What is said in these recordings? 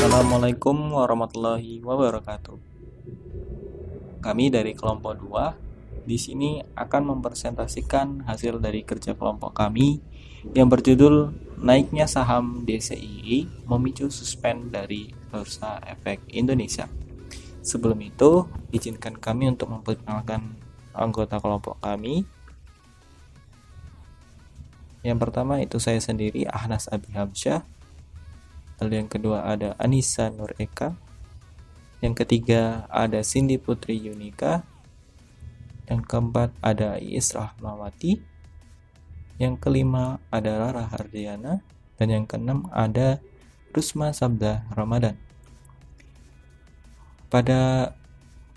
Assalamualaikum warahmatullahi wabarakatuh. Kami dari kelompok 2 di sini akan mempresentasikan hasil dari kerja kelompok kami yang berjudul Naiknya Saham DCII Memicu Suspend dari Bursa Efek Indonesia. Sebelum itu, izinkan kami untuk memperkenalkan anggota kelompok kami. Yang pertama itu saya sendiri, Ahnas Abi Hamsyah. Lalu yang kedua ada Anissa Nur Eka. Yang ketiga ada Cindy Putri Yunika. Yang keempat ada Iis Rahmawati. Yang kelima ada Rara Hardiana. Dan yang keenam ada Rusma Sabda Ramadan. Pada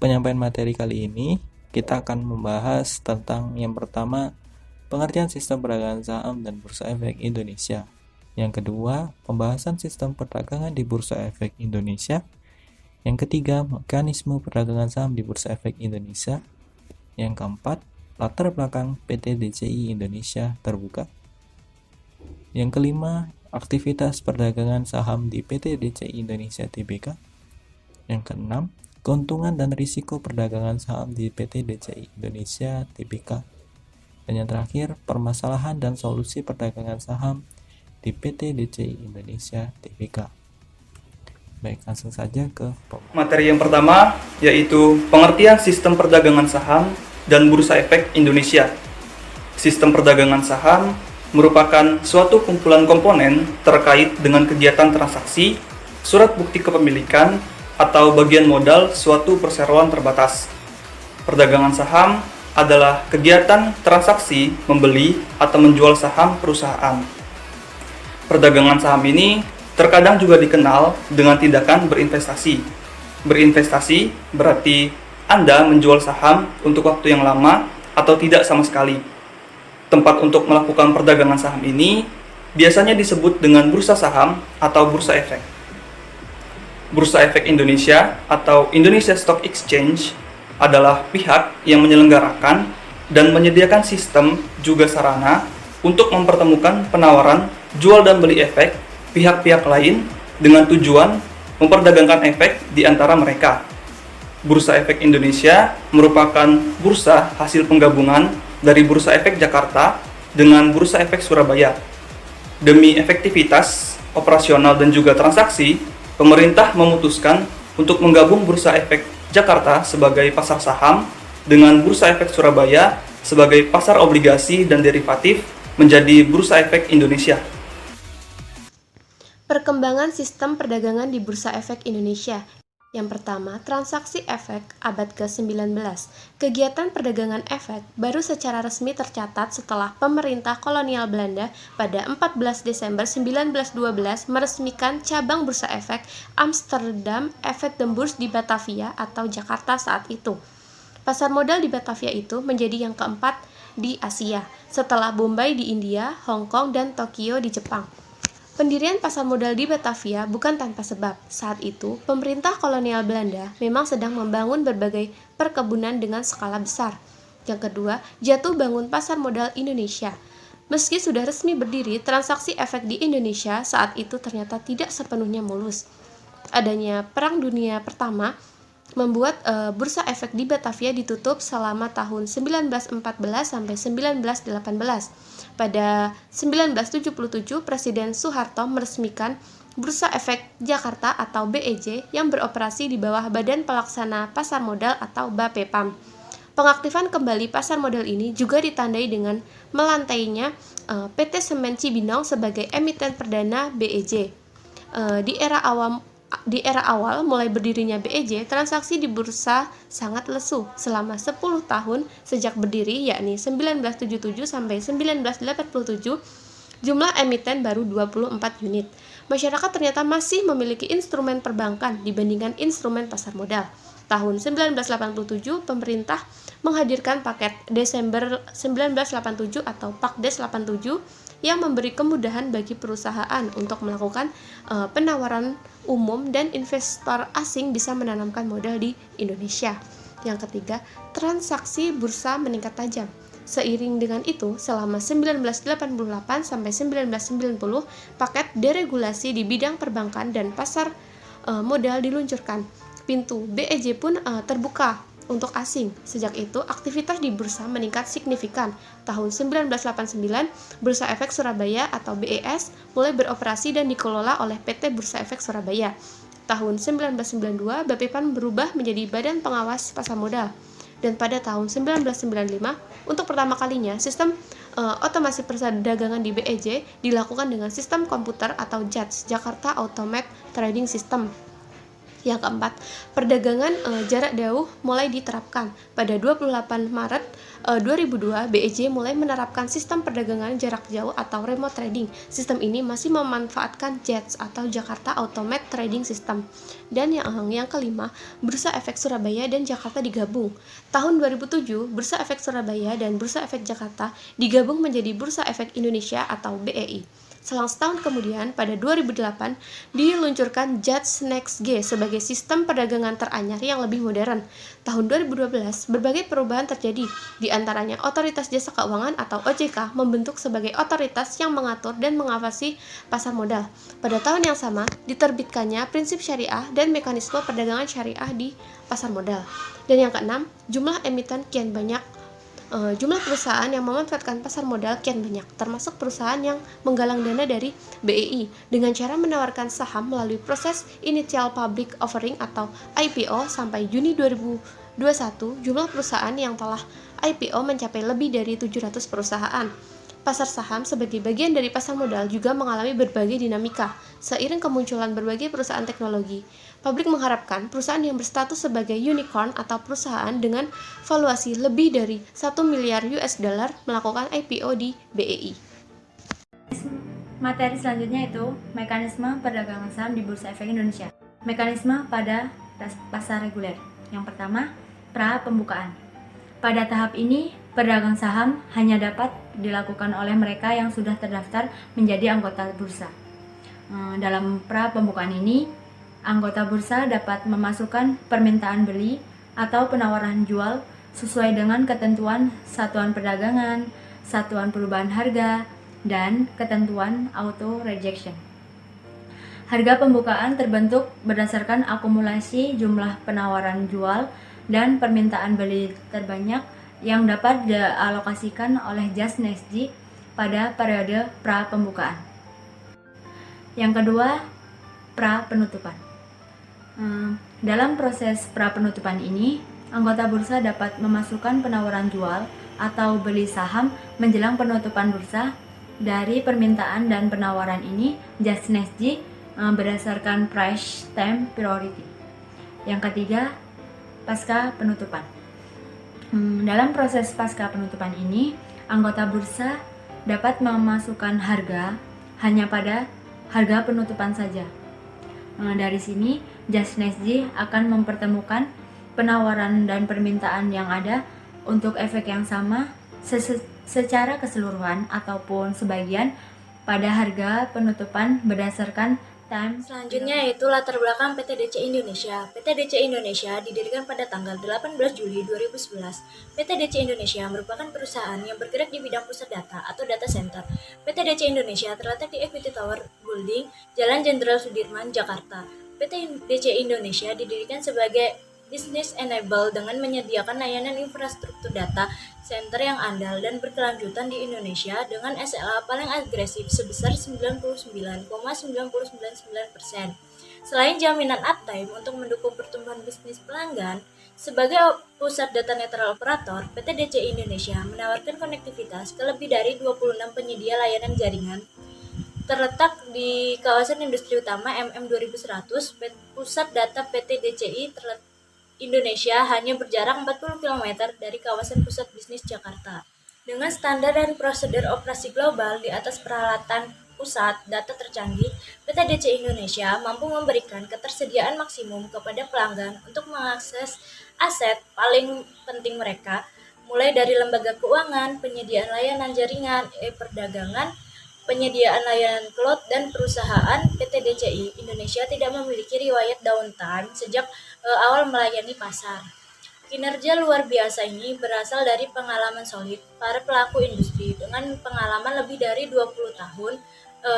penyampaian materi kali ini kita akan membahas tentang yang pertama, pengertian sistem perdagangan saham dan Bursa Efek Indonesia. Yang kedua, pembahasan sistem perdagangan di Bursa Efek Indonesia. Yang ketiga, mekanisme perdagangan saham di Bursa Efek Indonesia. Yang keempat, latar belakang PT DCI Indonesia Terbuka. Yang kelima, aktivitas perdagangan saham di PT DCI Indonesia Tbk. Yang keenam, keuntungan dan risiko perdagangan saham di PT DCI Indonesia Tbk. Dan yang terakhir, permasalahan dan solusi perdagangan saham di PT DCI Indonesia Tbk. Baik, langsung saja ke materi yang pertama, yaitu pengertian sistem perdagangan saham dan Bursa Efek Indonesia. Sistem perdagangan saham merupakan suatu kumpulan komponen terkait dengan kegiatan transaksi, surat bukti kepemilikan, atau bagian modal suatu perseroan terbatas. Perdagangan saham adalah kegiatan transaksi membeli atau menjual saham perusahaan. Perdagangan saham ini terkadang juga dikenal dengan tindakan berinvestasi. Berinvestasi berarti Anda menjual saham untuk waktu yang lama atau tidak sama sekali. Tempat untuk melakukan perdagangan saham ini biasanya disebut dengan bursa saham atau bursa efek. Bursa Efek Indonesia atau Indonesia Stock Exchange adalah pihak yang menyelenggarakan dan menyediakan sistem juga sarana untuk mempertemukan penawaran jual dan beli efek pihak-pihak lain dengan tujuan memperdagangkan efek di antara mereka. Bursa Efek Indonesia merupakan bursa hasil penggabungan dari Bursa Efek Jakarta dengan Bursa Efek Surabaya. Demi efektivitas operasional dan juga transaksi, pemerintah memutuskan untuk menggabung Bursa Efek Jakarta sebagai pasar saham dengan Bursa Efek Surabaya sebagai pasar obligasi dan derivatif menjadi Bursa Efek Indonesia. Perkembangan sistem perdagangan di Bursa Efek Indonesia. Yang pertama, transaksi efek abad ke-19. Kegiatan perdagangan efek baru secara resmi tercatat setelah pemerintah kolonial Belanda pada 14 Desember 1912 meresmikan cabang Bursa Efek Amsterdam Efetenbeurs di Batavia atau Jakarta saat itu. Pasar modal di Batavia itu menjadi yang keempat di Asia, setelah Bombay di India, Hong Kong, dan Tokyo di Jepang. Pendirian pasar modal di Batavia bukan tanpa sebab. Saat itu, pemerintah kolonial Belanda memang sedang membangun berbagai perkebunan dengan skala besar. Yang kedua, jatuh bangun pasar modal Indonesia. Meski sudah resmi berdiri, transaksi efek di Indonesia saat itu ternyata tidak sepenuhnya mulus. Adanya Perang Dunia Pertama membuat bursa efek di Batavia ditutup selama tahun 1914 sampai 1918. Pada 1977, Presiden Soeharto meresmikan Bursa Efek Jakarta atau BEJ yang beroperasi di bawah Badan Pelaksana Pasar Modal atau BAPEPAM. Pengaktifan kembali pasar modal ini juga ditandai dengan melantainya PT Semen Cibinong sebagai emiten perdana BEJ. Di era awal mulai berdirinya BEJ, transaksi di bursa sangat lesu selama 10 tahun sejak berdiri, yakni 1977 sampai 1987. Jumlah emiten baru 24 unit. masyarakat ternyata masih memiliki instrumen perbankan dibandingkan instrumen pasar modal. Tahun 1987, pemerintah menghadirkan paket Desember 1987 atau Pakdes 87 yang memberi kemudahan bagi perusahaan untuk melakukan penawaran umum dan investor asing bisa menanamkan modal di Indonesia. Yang ketiga, transaksi bursa meningkat tajam. Seiring dengan itu, selama 1988 sampai 1990, paket deregulasi di bidang perbankan dan pasar modal diluncurkan. Pintu BEJ pun terbuka untuk asing. Sejak itu, aktivitas di bursa meningkat signifikan. Tahun 1989, Bursa Efek Surabaya atau BES mulai beroperasi dan dikelola oleh PT Bursa Efek Surabaya. Tahun 1992, Bapepam berubah menjadi Badan Pengawas Pasar Modal. Dan pada tahun 1995, untuk pertama kalinya, sistem otomasi perdagangan di BEJ dilakukan dengan sistem komputer atau JATS, Jakarta Automated Trading System. Yang keempat, perdagangan jarak jauh mulai diterapkan. Pada 28 Maret 2002, BEJ mulai menerapkan sistem perdagangan jarak jauh atau remote trading. Sistem ini masih memanfaatkan JATS atau Jakarta Automated Trading System. Dan yang kelima, Bursa Efek Surabaya dan Jakarta digabung. Tahun 2007, Bursa Efek Surabaya dan Bursa Efek Jakarta digabung menjadi Bursa Efek Indonesia atau BEI. Selang setahun kemudian, pada 2008, diluncurkan JATS Next G sebagai sistem perdagangan teranyar yang lebih modern. Tahun 2012, berbagai perubahan terjadi, di antaranya Otoritas Jasa Keuangan atau OJK membentuk sebagai otoritas yang mengatur dan mengawasi pasar modal. Pada tahun yang sama, diterbitkannya prinsip syariah dan mekanisme perdagangan syariah di pasar modal. Dan yang keenam, jumlah emiten kian banyak. Jumlah perusahaan yang memanfaatkan pasar modal kian banyak, termasuk perusahaan yang menggalang dana dari BEI dengan cara menawarkan saham melalui proses Initial Public Offering atau IPO. Sampai Juni 2021, jumlah perusahaan yang telah IPO mencapai lebih dari 700 perusahaan. Pasar saham sebagai bagian dari pasar modal juga mengalami berbagai dinamika. Seiring kemunculan berbagai perusahaan teknologi, publik mengharapkan perusahaan yang berstatus sebagai unicorn atau perusahaan dengan valuasi lebih dari 1 miliar US dollar melakukan IPO di BEI. Materi selanjutnya itu mekanisme perdagangan saham di Bursa Efek Indonesia. Mekanisme pada pasar reguler. Yang pertama, pra pembukaan. Pada tahap ini, perdagangan saham hanya dapat dilakukan oleh mereka yang sudah terdaftar menjadi anggota bursa. Dalam pra pembukaan ini, anggota bursa dapat memasukkan permintaan beli atau penawaran jual sesuai dengan ketentuan satuan perdagangan, satuan perubahan harga, dan ketentuan auto rejection. Harga pembukaan terbentuk berdasarkan akumulasi jumlah penawaran jual dan permintaan beli terbanyak yang dapat dialokasikan oleh JATS Next G pada periode pra pembukaan. Yang kedua, pra penutupan. Dalam proses pra penutupan ini, anggota bursa dapat memasukkan penawaran jual atau beli saham menjelang penutupan bursa. Dari permintaan dan penawaran ini, JATS Next G berdasarkan price time priority. Yang ketiga, pasca penutupan. Dalam proses pasca penutupan ini, anggota bursa dapat memasukkan harga hanya pada harga penutupan saja. Dari sini, JATS Next G akan mempertemukan penawaran dan permintaan yang ada untuk efek yang sama secara keseluruhan ataupun sebagian pada harga penutupan berdasarkan time. Selanjutnya yaitu latar belakang PT DC Indonesia. PT DC Indonesia didirikan pada tanggal 18 Juli 2011. PT DC Indonesia merupakan perusahaan yang bergerak di bidang pusat data atau data center. PT DC Indonesia terletak di Equity Tower Building, Jalan Jenderal Sudirman, Jakarta. PT DC Indonesia didirikan sebagai business enable dengan menyediakan layanan infrastruktur data center yang andal dan berkelanjutan di Indonesia dengan SLA paling agresif sebesar 99,999%. Selain jaminan uptime untuk mendukung pertumbuhan bisnis pelanggan, sebagai pusat data netral operator, PT DC Indonesia menawarkan konektivitas ke lebih dari 26 penyedia layanan jaringan. Terletak di kawasan industri utama MM2100, pusat data PT DCI Indonesia hanya berjarak 40 km dari kawasan pusat bisnis Jakarta. Dengan standar dan prosedur operasi global di atas peralatan pusat data tercanggih, PT DC Indonesia mampu memberikan ketersediaan maksimum kepada pelanggan untuk mengakses aset paling penting mereka, mulai dari lembaga keuangan, penyediaan layanan jaringan, perdagangan, penyediaan layanan cloud, dan perusahaan. PT DCI Indonesia tidak memiliki riwayat downtime sejak awal melayani pasar. Kinerja luar biasa ini berasal dari pengalaman solid para pelaku industri dengan pengalaman lebih dari 20 tahun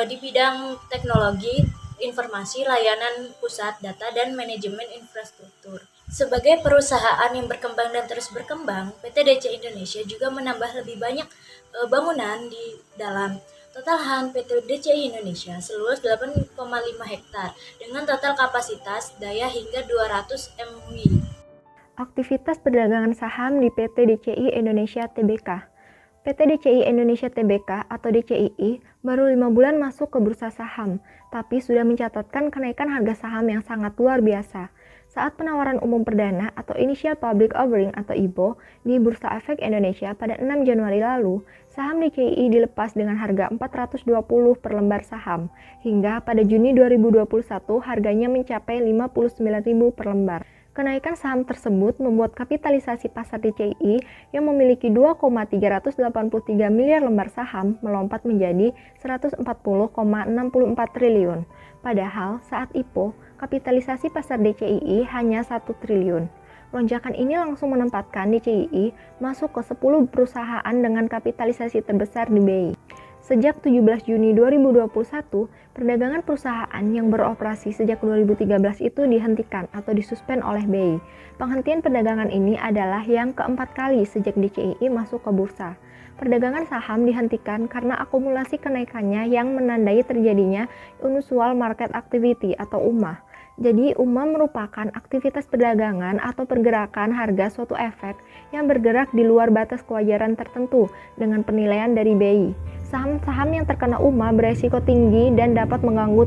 di bidang teknologi, informasi, layanan pusat data, dan manajemen infrastruktur. Sebagai perusahaan yang berkembang dan terus berkembang, PT DC Indonesia juga menambah lebih banyak bangunan di dalam. Total lahan PT DCI Indonesia seluas 8,5 hektar dengan total kapasitas daya hingga 200 MW. Aktivitas perdagangan saham di PT DCI Indonesia Tbk. PT DCI Indonesia Tbk atau DCII baru 5 bulan masuk ke bursa saham, tapi sudah mencatatkan kenaikan harga saham yang sangat luar biasa. Saat penawaran umum perdana atau Initial Public Offering atau IPO di Bursa Efek Indonesia pada 6 Januari lalu, saham DCII dilepas dengan harga 420 per lembar saham, hingga pada Juni 2021 harganya mencapai 59.000 per lembar. Kenaikan saham tersebut membuat kapitalisasi pasar DCII yang memiliki 2,383 miliar lembar saham melompat menjadi 140,64 triliun. Padahal saat IPO, kapitalisasi pasar DCII hanya 1 triliun. Lonjakan ini langsung menempatkan DCII masuk ke 10 perusahaan dengan kapitalisasi terbesar di BI. Sejak 17 Juni 2021, perdagangan perusahaan yang beroperasi sejak 2013 itu dihentikan atau disuspend oleh BI. Penghentian perdagangan ini adalah yang keempat kali sejak DCII masuk ke bursa. Perdagangan saham dihentikan karena akumulasi kenaikannya yang menandai terjadinya unusual market activity atau UMA. Jadi, UMA merupakan aktivitas perdagangan atau pergerakan harga suatu efek yang bergerak di luar batas kewajaran tertentu dengan penilaian dari BI. Saham-saham yang terkena UMA beresiko tinggi dan dapat mengganggu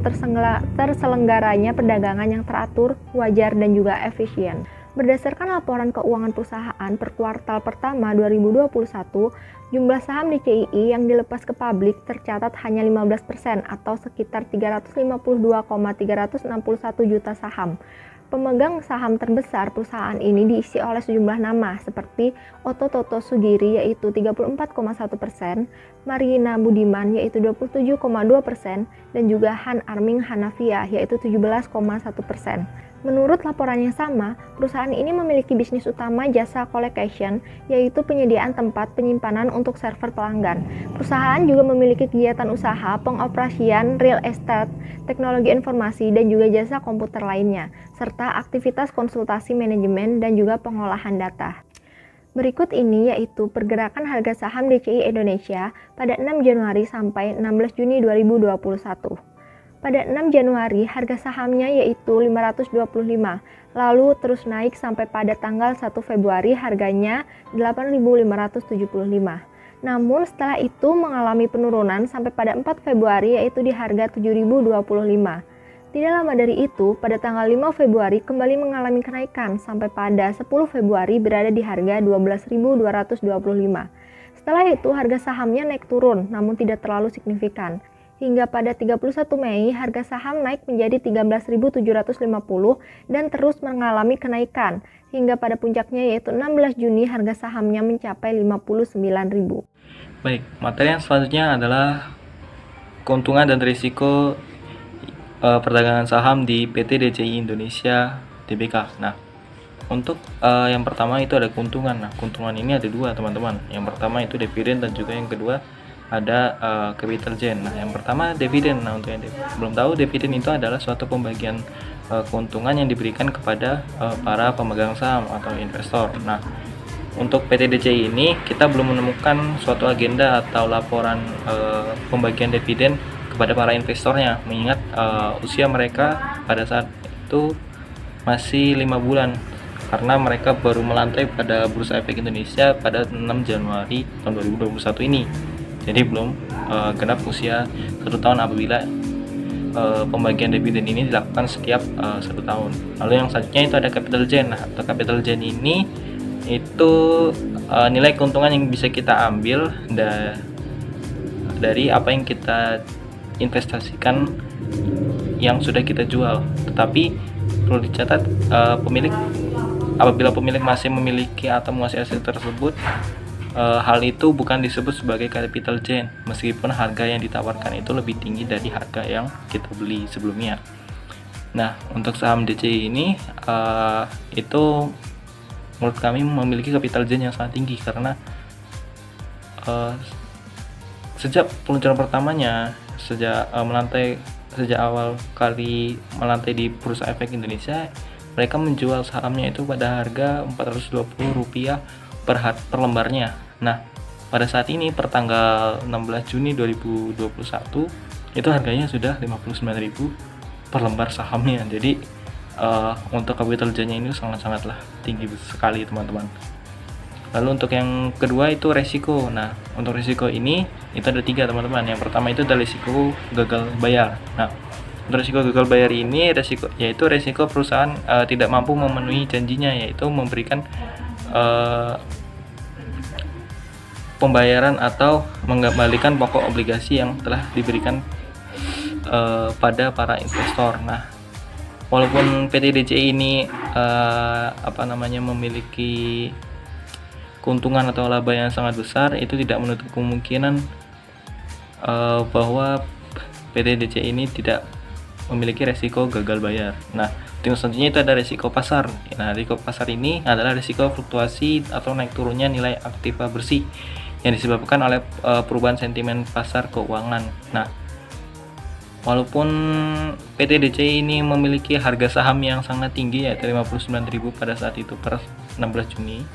terselenggaranya perdagangan yang teratur, wajar, dan juga efisien. Berdasarkan laporan keuangan perusahaan per kuartal pertama 2021, jumlah saham DCII yang dilepas ke publik tercatat hanya 15% atau sekitar 352,361 juta saham. Pemegang saham terbesar perusahaan ini diisi oleh sejumlah nama seperti Otto Toto Sugiri yaitu 34,1%, Marina Budiman yaitu 27,2%, dan juga Han Arming Hanafiah yaitu 17,1%. Menurut laporan yang sama, perusahaan ini memiliki bisnis utama jasa colocation, yaitu penyediaan tempat penyimpanan untuk server pelanggan. Perusahaan juga memiliki kegiatan usaha pengoperasian real estate, teknologi informasi, dan juga jasa komputer lainnya, serta aktivitas konsultasi manajemen dan juga pengolahan data. Berikut ini yaitu pergerakan harga saham DCI Indonesia pada 6 Januari sampai 16 Juni 2021. Pada 6 Januari, harga sahamnya yaitu 525, lalu terus naik sampai pada tanggal 1 Februari harganya 8.575. Namun setelah itu mengalami penurunan sampai pada 4 Februari yaitu di harga 7.025. Tidak lama dari itu, pada tanggal 5 Februari kembali mengalami kenaikan sampai pada 10 Februari berada di harga 12.225. Setelah itu harga sahamnya naik turun namun tidak terlalu signifikan. Hingga pada 31 Mei, harga saham naik menjadi 13.750 dan terus mengalami kenaikan. Hingga pada puncaknya yaitu 16 Juni, harga sahamnya mencapai 59.000. Baik, materi yang selanjutnya adalah keuntungan dan risiko perdagangan saham di PT DCI Indonesia Tbk. Nah, untuk yang pertama itu ada keuntungan. Nah, keuntungan ini ada dua, teman-teman. Yang pertama itu dividen dan juga yang kedua ada capital gain. Nah, yang pertama dividen. Nah, untuk yang belum tahu, dividen itu adalah suatu pembagian keuntungan yang diberikan kepada para pemegang saham atau investor. Nah, untuk PT DCI ini kita belum menemukan suatu agenda atau laporan pembagian dividen kepada para investornya, mengingat usia mereka pada saat itu masih 5 bulan karena mereka baru melantai pada Bursa Efek Indonesia pada 6 Januari tahun 2021 ini. Jadi belum genap usia 1 tahun apabila pembagian dividen ini dilakukan setiap 1 tahun. Lalu yang selanjutnya itu ada capital gain. Nah, atau capital gain ini itu nilai keuntungan yang bisa kita ambil dari apa yang kita investasikan yang sudah kita jual. Tetapi perlu dicatat, apabila pemilik masih memiliki atau menguasai aset tersebut, hal itu bukan disebut sebagai capital gain meskipun harga yang ditawarkan itu lebih tinggi dari harga yang kita beli sebelumnya. Nah, untuk saham DCI ini itu menurut kami memiliki capital gain yang sangat tinggi karena sejak peluncuran pertamanya, sejak awal kali melantai di Bursa Efek Indonesia, mereka menjual sahamnya itu pada harga Rp420 per lembarnya. Nah, pada saat ini per tanggal 16 Juni 2021 itu harganya sudah Rp59.000 per lembar sahamnya. Jadi untuk capital gain-nya ini sangat-sangatlah tinggi sekali, teman-teman. Lalu untuk yang kedua itu resiko. Nah, untuk resiko ini itu ada 3, teman-teman. Yang pertama itu adalah resiko gagal bayar. Nah, untuk resiko gagal bayar ini yaitu resiko perusahaan tidak mampu memenuhi janjinya, yaitu memberikan pembayaran atau mengembalikan pokok obligasi yang telah diberikan pada para investor. Nah, walaupun PT DCI ini memiliki keuntungan atau laba yang sangat besar, itu tidak menutup kemungkinan bahwa PT DCI ini tidak memiliki resiko gagal bayar. Nah, selanjutnya itu ada resiko pasar. Nah, resiko pasar ini adalah resiko fluktuasi atau naik turunnya nilai aktiva bersih yang disebabkan oleh perubahan sentimen pasar keuangan. Nah, walaupun PT DCI ini memiliki harga saham yang sangat tinggi, yaitu Rp59.000 pada saat itu per 16 Juni,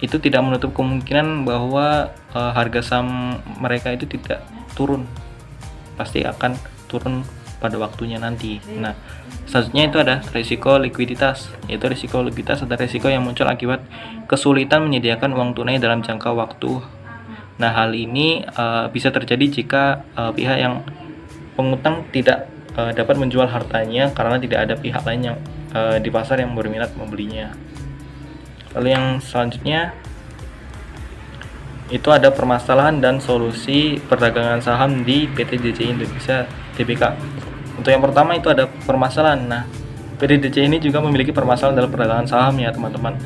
itu tidak menutup kemungkinan bahwa harga saham mereka itu tidak turun. Pasti akan turun pada waktunya nanti. Nah, selanjutnya itu ada risiko likuiditas, yaitu risiko likuiditas adalah risiko yang muncul akibat kesulitan menyediakan uang tunai dalam jangka waktu. Nah, hal ini bisa terjadi jika pihak yang pengutang tidak dapat menjual hartanya karena tidak ada pihak lain yang di pasar yang berminat membelinya. Lalu yang selanjutnya itu ada permasalahan dan solusi perdagangan saham di PT DCI Indonesia Tbk. Untuk yang pertama itu ada permasalahan. Nah, PT DCI ini juga memiliki permasalahan dalam perdagangan saham ya, teman-teman.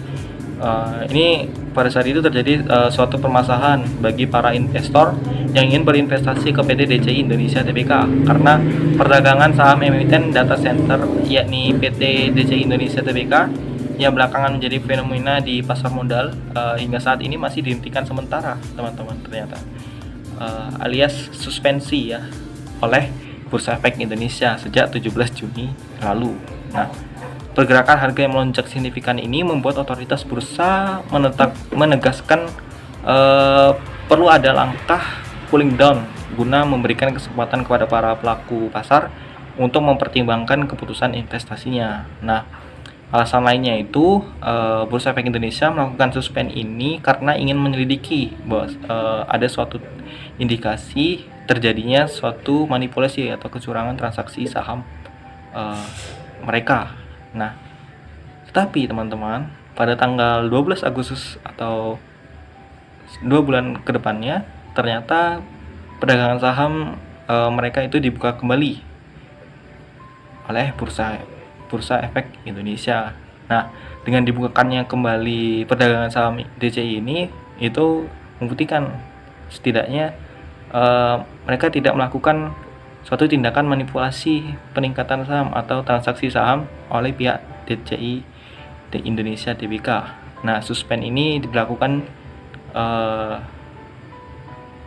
Ini pada saat itu terjadi suatu permasalahan bagi para investor yang ingin berinvestasi ke PT DCI Indonesia Tbk karena perdagangan saham emiten data center yakni PT DCI Indonesia Tbk yang belakangan menjadi fenomena di pasar modal hingga saat ini masih dihentikan sementara, teman-teman, ternyata alias suspensi ya oleh Bursa Efek Indonesia sejak 17 Juni lalu. Nah, pergerakan harga yang melonjak signifikan ini membuat otoritas bursa menegaskan perlu ada langkah cooling down guna memberikan kesempatan kepada para pelaku pasar untuk mempertimbangkan keputusan investasinya. Nah, alasan lainnya itu Bursa Efek Indonesia melakukan suspend ini karena ingin menyelidiki bahwa ada suatu indikasi terjadinya suatu manipulasi atau kecurangan transaksi saham mereka. Nah, tetapi teman-teman, pada tanggal 12 Agustus atau 2 bulan ke depannya, ternyata perdagangan saham mereka itu dibuka kembali oleh Bursa Efek Indonesia. Nah, dengan dibukakannya kembali perdagangan saham DCI ini, itu membuktikan setidaknya mereka tidak melakukan suatu tindakan manipulasi peningkatan saham atau transaksi saham oleh pihak DCI Indonesia Tbk. Nah, suspend ini dilakukan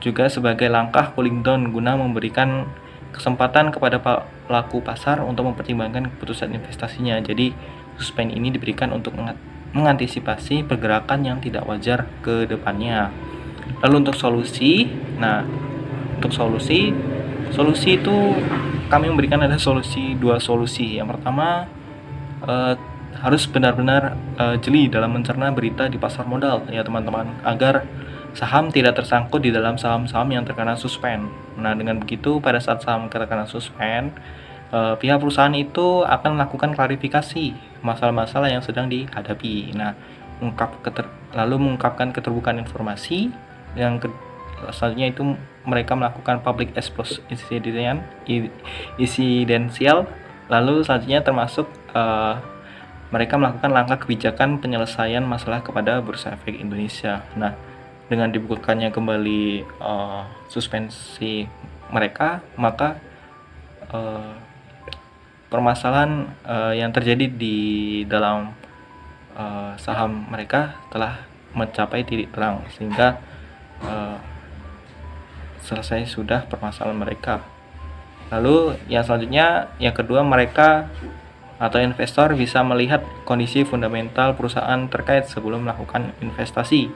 juga sebagai langkah cooling down guna memberikan kesempatan kepada pelaku pasar untuk mempertimbangkan keputusan investasinya. Jadi, suspend ini diberikan untuk mengantisipasi pergerakan yang tidak wajar ke depannya. Lalu untuk solusi, untuk solusi itu kami memberikan ada dua solusi. Yang pertama, harus benar-benar jeli dalam mencerna berita di pasar modal ya, teman-teman, agar saham tidak tersangkut di dalam saham-saham yang terkena suspend. Nah, dengan begitu pada saat saham terkena suspend, pihak perusahaan itu akan melakukan klarifikasi masalah-masalah yang sedang dihadapi. Nah, lalu mengungkapkan keterbukaan informasi. selanjutnya itu mereka melakukan public exposure insidensial, lalu selanjutnya termasuk mereka melakukan langkah kebijakan penyelesaian masalah kepada Bursa Efek Indonesia. Nah, dengan dibukanya kembali suspensi mereka, maka permasalahan yang terjadi di dalam saham mereka telah mencapai titik terang, sehingga selesai sudah permasalahan mereka. Lalu yang selanjutnya, yang kedua, mereka atau investor bisa melihat kondisi fundamental perusahaan terkait sebelum melakukan investasi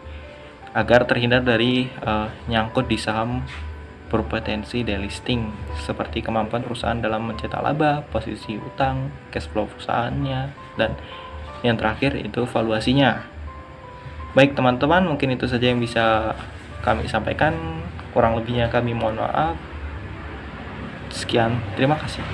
agar terhindar dari nyangkut di saham berpotensi delisting, seperti kemampuan perusahaan dalam mencetak laba, posisi utang, cash flow perusahaannya, dan yang terakhir itu valuasinya. Baik teman-teman, mungkin itu saja yang bisa kami sampaikan. Kurang lebihnya kami mohon maaf. Sekian, terima kasih.